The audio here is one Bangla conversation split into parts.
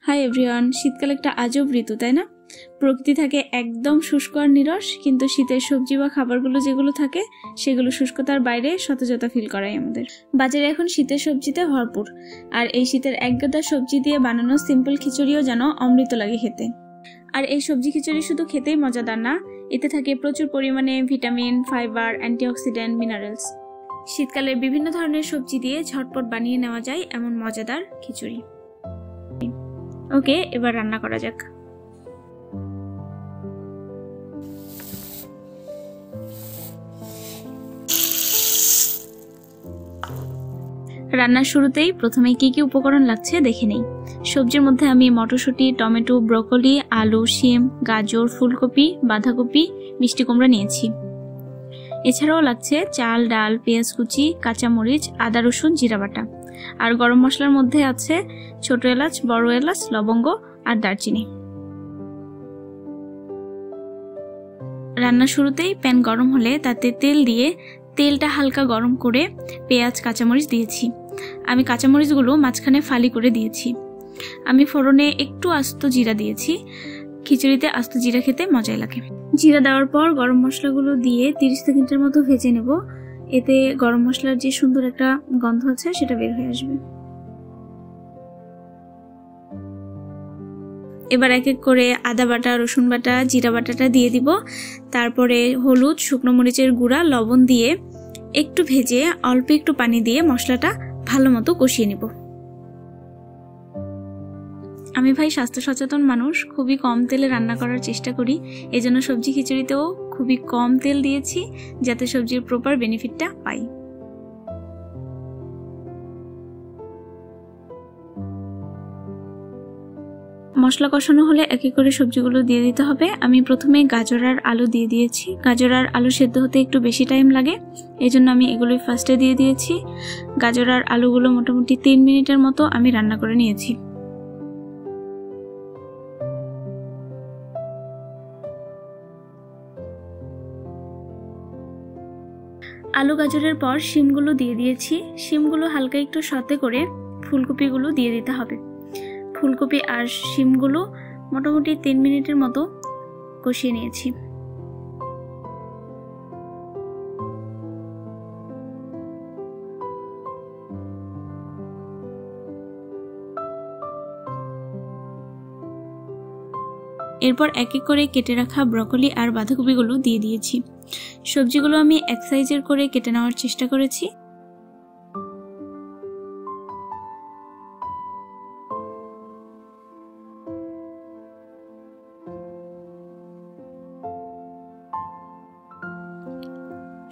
হাই এভরিওয়ান, শীতকাল একটা আজব ঋতু, তাই না? প্রকৃতি থাকে একদম শুষ্ক আর নিরস, কিন্তু শীতের সবজি বা খাবারগুলো যেগুলো থাকে সেগুলো শুষ্কতার বাইরে সতেজতা ফিল করায় আমাদের। বাজারে এখন শীতের সবজিতে ভরপুর, আর এই শীতের একগাদা সবজি দিয়ে বানানো সিম্পল খিচুড়িও যেন অমৃত লাগে খেতে। আর এই সবজি খিচুড়ি শুধু খেতেই মজাদার না, এতে থাকে প্রচুর পরিমাণে ভিটামিন, ফাইবার, অ্যান্টিঅক্সিডেন্ট, মিনারেলস। শীতকালে বিভিন্ন ধরনের সবজি দিয়ে ঝটপট বানিয়ে নেওয়া যায় এমন মজাদার খিচুড়ি। ওকে, এবার রান্না করা যাক। রান্নার শুরুতেই প্রথমে কি কি উপকরণ লাগছে দেখে নেই। সবজির মধ্যে আমি মটরশুঁটি, টমেটো, ব্রকলি, আলু, শিম, গাজর, ফুলকপি, বাঁধাকপি, মিষ্টি কুমড়া নিয়েছি। এছাড়াও লাগছে চাল, ডাল, পেঁয়াজ কুচি, কাঁচামরিচ, আদা, রসুন, জিরা বাটা। আর গরম মশলার মধ্যে আছে ছোট এলাচ, বড় এলাচ, লবঙ্গ আর দারচিনি। রান্নার শুরুতেই প্যান গরম হলে তাতে তেল দিয়ে তেলটা হালকা গরম করে পেঁয়াজ, কাঁচামরিচ দিয়েছি। আমি কাঁচামরিচগুলো মাঝখানে ফালি করে দিয়েছি। আমি ফোড়নে একটু আস্ত জিরা দিয়েছি। খিচুড়িতে আস্ত জিরা খেতে মজাই লাগে। জিরা দেওয়ার পর গরম মশলাগুলো দিয়ে 30 সেকেন্ডের মতো ভেজে নেব। এতে গরম মশলার যে সুন্দর একটা গন্ধ আছে সেটা বের হয়ে আসবে। এবার এক এক করে আদা বাটা, রসুন বাটা, জিরা বাটাটা দিয়ে দিব। তারপরে হলুদ, শুকনো মরিচের গুঁড়া, লবণ দিয়ে একটু ভেজে অল্প একটু পানি দিয়ে মশলাটা ভালো মতো কষিয়ে নিব। আমি ভাই স্বাস্থ্য সচেতন মানুষ, খুবই কম তেলে রান্না করার চেষ্টা করি। এজন্য সবজি খিচুড়িতেও খুবই কম তেল দিয়েছি, যাতে সবজির প্রপার বেনিফিটটা পাই। মশলা কষানো হলে এক এক করে সবজিগুলো দিয়ে দিতে হবে। আমি প্রথমে গাজর আর আলু দিয়ে দিয়েছি। গাজর আর আলু সেদ্ধ হতে একটু বেশি টাইম লাগে, এজন্য আমি এগুলোই ফার্স্টে দিয়ে দিয়েছি। গাজর আর আলুগুলো মোটামুটি 3 মিনিটের মতো আমি রান্না করে নিয়েছি। আলু গাজরের পর শিমগুলো দিয়ে দিয়েছি। শিমগুলো হালকা একটু সতে করে ফুলকপিগুলো দিয়ে দিতে হবে। ফুলকপি আর শিমগুলো মোটামুটি 3 মিনিটের মতো কষিয়ে নিয়েছি। এরপর এক এক করে কেটে রাখা ব্রকলি আর বাঁধাকপিগুলো দিয়ে দিয়েছি। সবজিগুলো আমি এক সাইজের করে কেটে নেওয়ার চেষ্টা করেছি।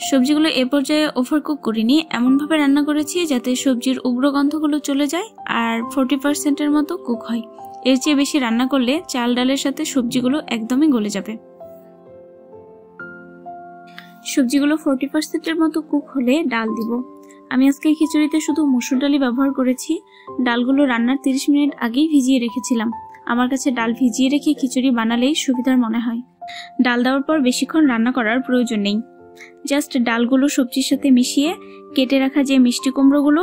সবজিগুলো এ পর্যায়ে ওভারকুক করিনি, এমনভাবে রান্না করেছি যাতে সবজির উগ্র গন্ধগুলো চলে যায় আর 40%-এর মতো কুক হয়। এর চেয়ে বেশি রান্না করলে চাল ডালের সাথে সবজিগুলো একদমই গলে যাবে। সবজিগুলো 40%-এর মতো কুক হলে ডাল দিব। আমি আজকে খিচুড়িতে শুধু মসুর ডালই ব্যবহার করেছি। ডালগুলো রান্নার 30 মিনিট আগেই ভিজিয়ে রেখেছিলাম। আমার কাছে ডাল ভিজিয়ে রেখে খিচুড়ি বানালেই সুবিধার মনে হয়। ডাল দেওয়ার পর বেশিক্ষণ রান্না করার প্রয়োজন নেই। জাস্ট ডালগুলো সবজির সাথে মিশিয়ে কেটে রাখা যে মিষ্টি কুমড়োগুলো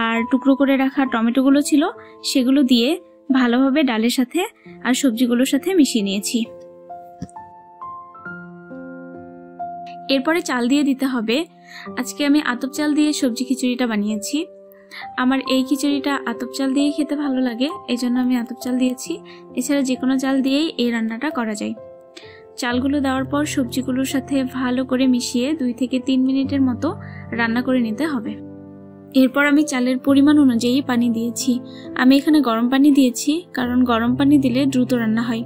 আর টুকরো করে রাখা টমেটোগুলো ছিল সেগুলো দিয়ে ভালোভাবে ডালের সাথে আর সবজিগুলোর সাথে মিশিয়ে নিয়েছি। এরপরে চাল দিয়ে দিতে হবে। আজকে আমি আতপ চাল দিয়ে সবজি খিচুড়িটা বানিয়েছি। আমার এই খিচুড়িটা আতপ চাল দিয়ে খেতে ভালো লাগে, এজন্য আমি আতপ চাল দিয়েছি। এছাড়া যে কোনো চাল দিয়েই এই রান্নাটা করা যায়। চালগুলো দেওয়ার পর সবজিগুলোর সাথে ভালো করে মিশিয়ে 2 থেকে 3 মিনিটের মতো রান্না করে নিতে হবে। এরপর আমি চালের পরিমাণ অনুযায়ী পানি দিয়েছি। আমি এখানে গরম পানি দিয়েছি, কারণ গরম পানি দিলে দ্রুত রান্না হয়।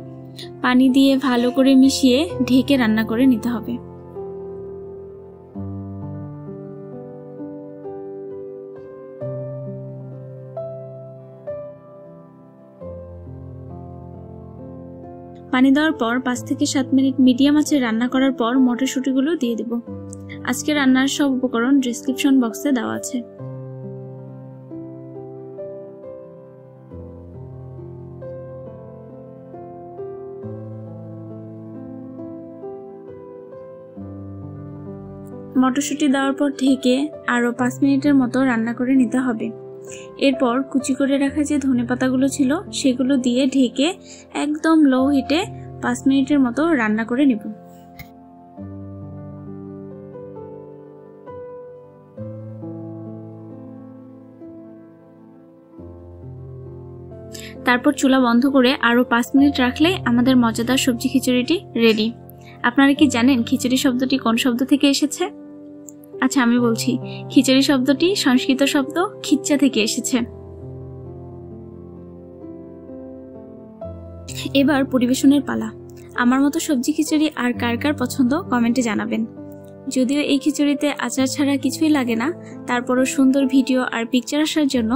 পানি দিয়ে ভালো করে মিশিয়ে ঢেকে রান্না করে নিতে হবে। পানি দেওয়ার পর 5 থেকে 7 মিনিট মিডিয়াম আঁচে রান্না করার পর মটরশুঁটিগুলো দিয়ে দেব। আজকে রান্নার সব উপকরণ ডেসক্রিপশন বক্সে দেওয়া আছে। মটরশুঁটি দেওয়ার পর ঢেকে আরো 5 মিনিটের মতো রান্না করে নিতে হবে। এরপর কুচি করে রাখা যে ধনেপাতাগুলো ছিল সেগুলো দিয়ে ঢেকে একদম লো হিটে 5 মিনিটের মতো রান্না করে নেব। তারপর চুলা বন্ধ করে আরো 5 মিনিট রাখলে আমাদের মজাদার সবজি খিচুড়িটি রেডি। আপনারা কি জানেন খিচুড়ি শব্দটি কোন শব্দ থেকে এসেছে? আচ্ছা, আমি বলছি, খিচুড়ি শব্দটি সংস্কৃত শব্দ খিচ্চা থেকে এসেছে। এবার পরিবেশনের পালা। আমার মতো সবজি খিচুড়ি আর কার কার পছন্দ কমেন্টে জানাবেন। যদিও এই খিচুড়িতে আচার ছাড়া কিছুই লাগে না, তারপরও সুন্দর ভিডিও আর পিকচার আসার জন্য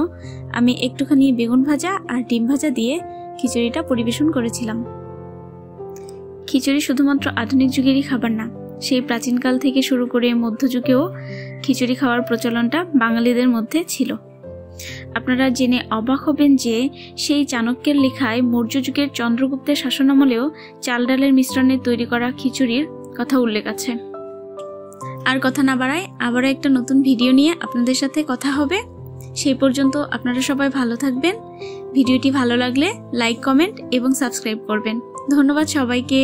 আমি একটুখানি বেগুন ভাজা আর ডিম ভাজা দিয়ে খিচুড়িটা পরিবেশন করেছিলাম। খিচুড়ি শুধুমাত্র আধুনিক যুগেরই খাবার না, সেই প্রাচীনকাল থেকে শুরু করে মধ্যযুগেও খিচুড়ি খাওয়ার প্রচলনটা বাঙালিদের মধ্যে ছিল। আপনারা জেনে অবাক হবেন যে সেই চাণক্যের লেখায় মৌর্য যুগের চন্দ্রগুপ্তের শাসনামলেও চাল ডালের মিশ্রণে তৈরি করা খিচুড়ির কথা উল্লেখ আছে। আর কথা না বাড়ায় আবারও একটা নতুন ভিডিও নিয়ে আপনাদের সাথে কথা হবে। সেই পর্যন্ত আপনারা সবাই ভালো থাকবেন। ভিডিওটি ভালো লাগলে লাইক, কমেন্ট এবং সাবস্ক্রাইব করবেন। ধন্যবাদ সবাইকে।